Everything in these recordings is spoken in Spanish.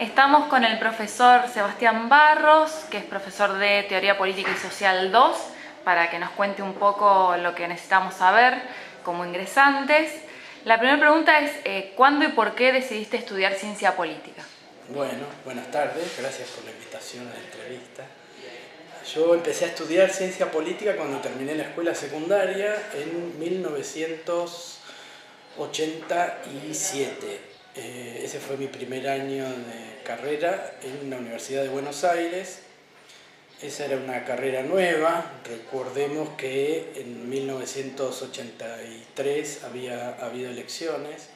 Estamos con el profesor Sebastián Barros, que es profesor de Teoría Política y Social 2, para que nos cuente un poco lo que necesitamos saber como ingresantes. La primera pregunta es, ¿cuándo y por qué decidiste estudiar Ciencia Política? Bueno, buenas tardes, gracias por la invitación a la entrevista. Yo empecé a estudiar Ciencia Política cuando terminé la escuela secundaria en 1987. Ese fue mi primer año de carrera en la Universidad de Buenos Aires. Esa era una carrera nueva. Recordemos que en 1983 había habido elecciones,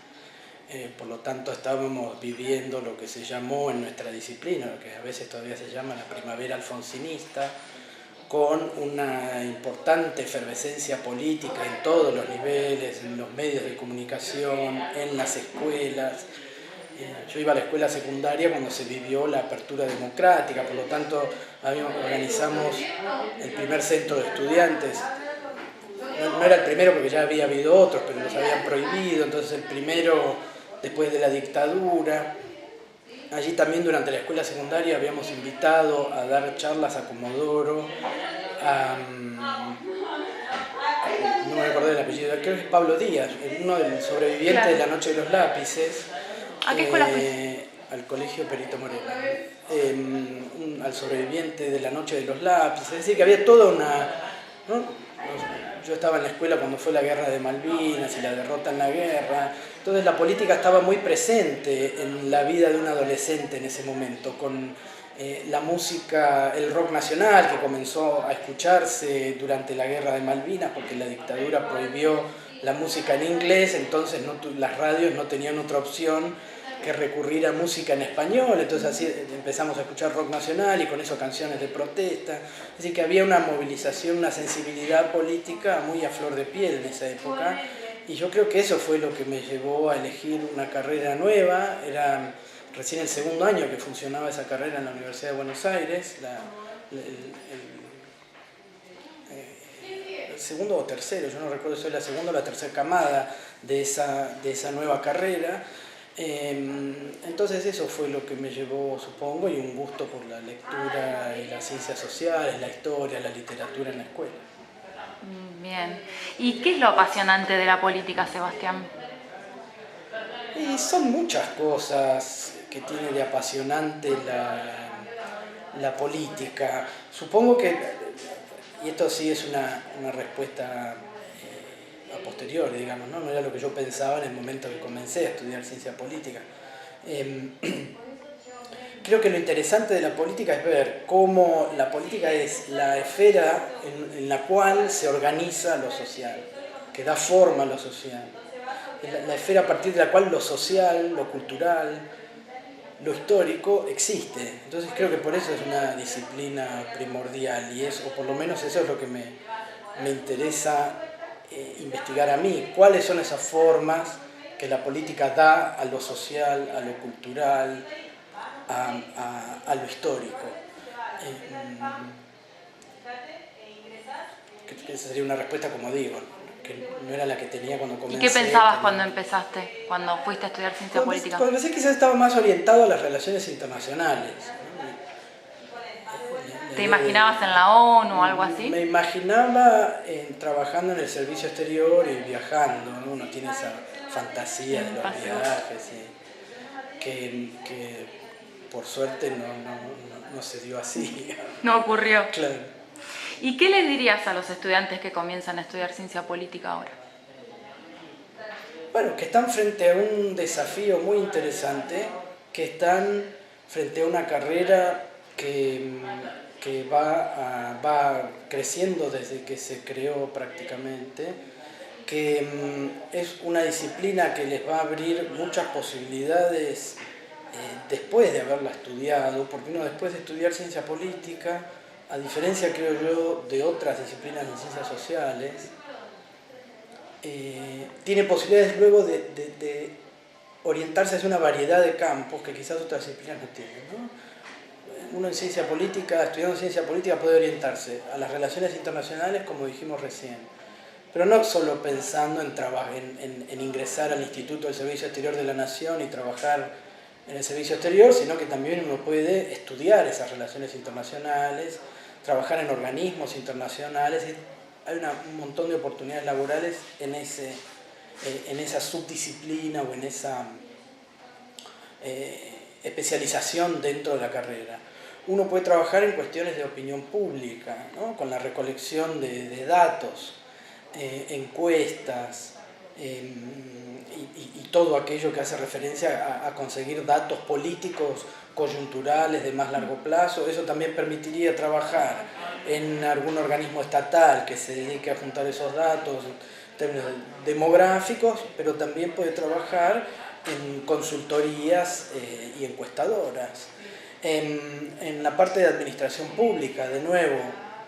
por lo tanto estábamos viviendo lo que se llamó en nuestra disciplina, lo que a veces todavía se llama la primavera alfonsinista, con una importante efervescencia política en todos los niveles, en los medios de comunicación, en las escuelas. Yo iba a la escuela secundaria cuando se vivió la apertura democrática, por lo tanto organizamos el primer centro de estudiantes. No era el primero porque ya había habido otros, pero los habían prohibido, entonces el primero después de la dictadura. Allí también durante la escuela secundaria habíamos invitado a dar charlas a Comodoro, no me acordé del apellido, creo que es Pablo Díaz, uno del sobreviviente Claro. de la Noche de los Lápices. ¿A qué escuela fuiste? Al Colegio Perito Moreno, al sobreviviente de la Noche de los Lápices, es decir, que había toda una... ¿no? Yo estaba en la escuela cuando fue la guerra de Malvinas y la derrota en la guerra, entonces la política estaba muy presente en la vida de un adolescente en ese momento, con la música, el rock nacional que comenzó a escucharse durante la guerra de Malvinas porque la dictadura prohibió la música en inglés, entonces las radios no tenían otra opción que recurrir a música en español, entonces así empezamos a escuchar rock nacional y con eso canciones de protesta, es decir que había una movilización, una sensibilidad política muy a flor de piel en esa época, y yo creo que eso fue lo que me llevó a elegir una carrera nueva. Era recién el segundo año que funcionaba esa carrera en la Universidad de Buenos Aires, el segundo o tercero, yo no recuerdo si es la segunda o la tercera camada de esa nueva carrera. Entonces eso fue lo que me llevó, supongo, y un gusto por la lectura y las ciencias sociales, la historia, la literatura en la escuela. Bien. ¿Y qué es lo apasionante de la política, Sebastián? Y son muchas cosas que tiene de apasionante la política. Supongo que, y esto sí es una respuesta a posteriori, digamos, ¿no? No era lo que yo pensaba en el momento que comencé a estudiar ciencia política. Creo que lo interesante de la política es ver cómo la política es la esfera en la cual se organiza lo social, que da forma a lo social. La esfera a partir de la cual lo social, lo cultural, lo histórico existe. Entonces creo que por eso es una disciplina primordial y o por lo menos eso es lo que me interesa investigar a mí. ¿Cuáles son esas formas que la política da a lo social, a lo cultural, a lo histórico? Esa sería una respuesta, como digo, que no era la que tenía cuando comencé. ¿Y qué pensabas cuando empezaste, cuando fuiste a estudiar Ciencia Política? Cuando empecé quizás estaba más orientado a las relaciones internacionales, ¿no? ¿Te imaginabas en la ONU o algo así? Me imaginaba trabajando en el servicio exterior y viajando, ¿no? Uno tiene esa fantasía de los viajes, que por suerte no se dio así. No ocurrió. Claro. ¿Y qué les dirías a los estudiantes que comienzan a estudiar Ciencia Política ahora? Bueno, que están frente a un desafío muy interesante, que están frente a una carrera que va creciendo desde que se creó prácticamente, que es una disciplina que les va a abrir muchas posibilidades después de haberla estudiado, porque uno después de estudiar ciencia política, a diferencia creo yo de otras disciplinas de ciencias sociales, tiene posibilidades luego de orientarse hacia una variedad de campos que quizás otras disciplinas no tienen, ¿no? Uno en ciencia política, estudiando ciencia política, puede orientarse a las relaciones internacionales, como dijimos recién, pero no solo pensando en ingresar al Instituto del Servicio Exterior de la Nación y trabajar en el servicio exterior, sino que también uno puede estudiar esas relaciones internacionales, trabajar en organismos internacionales. Hay un montón de oportunidades laborales en esa subdisciplina o en esa especialización dentro de la carrera. Uno puede trabajar en cuestiones de opinión pública, ¿no? Con la recolección de datos, encuestas, y todo aquello que hace referencia a conseguir datos políticos coyunturales de más largo plazo. Eso también permitiría trabajar en algún organismo estatal que se dedique a juntar esos datos en términos demográficos, pero también puede trabajar en consultorías y encuestadoras. En la parte de administración pública, de nuevo,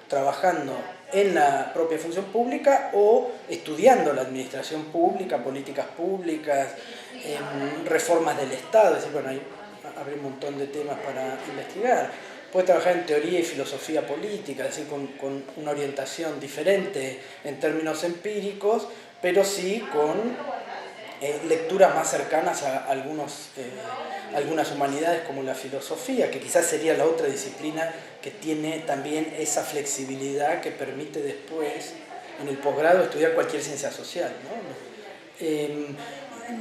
trabajando en la propia función pública o estudiando la administración pública, políticas públicas, reformas del Estado. Es decir, bueno, habría un montón de temas para investigar. Puede trabajar en teoría y filosofía política, es decir, con una orientación diferente en términos empíricos, pero sí con lecturas más cercanas a algunas humanidades como la filosofía, que quizás sería la otra disciplina que tiene también esa flexibilidad que permite después, en el posgrado, estudiar cualquier ciencia social, ¿no?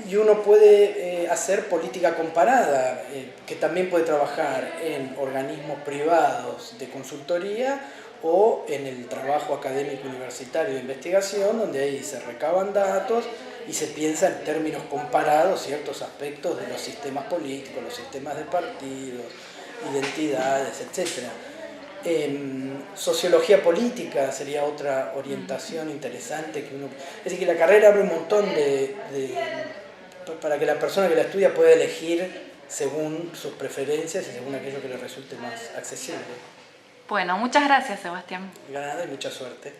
Y uno puede hacer política comparada, que también puede trabajar en organismos privados de consultoría o en el trabajo académico universitario de investigación, donde ahí se recaban datos y se piensa en términos comparados ciertos aspectos de los sistemas políticos, los sistemas de partidos, identidades, etc. Sociología política sería otra orientación interesante que uno... Es decir, que la carrera abre un montón para que la persona que la estudia pueda elegir según sus preferencias y según aquello que le resulte más accesible. Bueno, muchas gracias, Sebastián. Nada, y mucha suerte.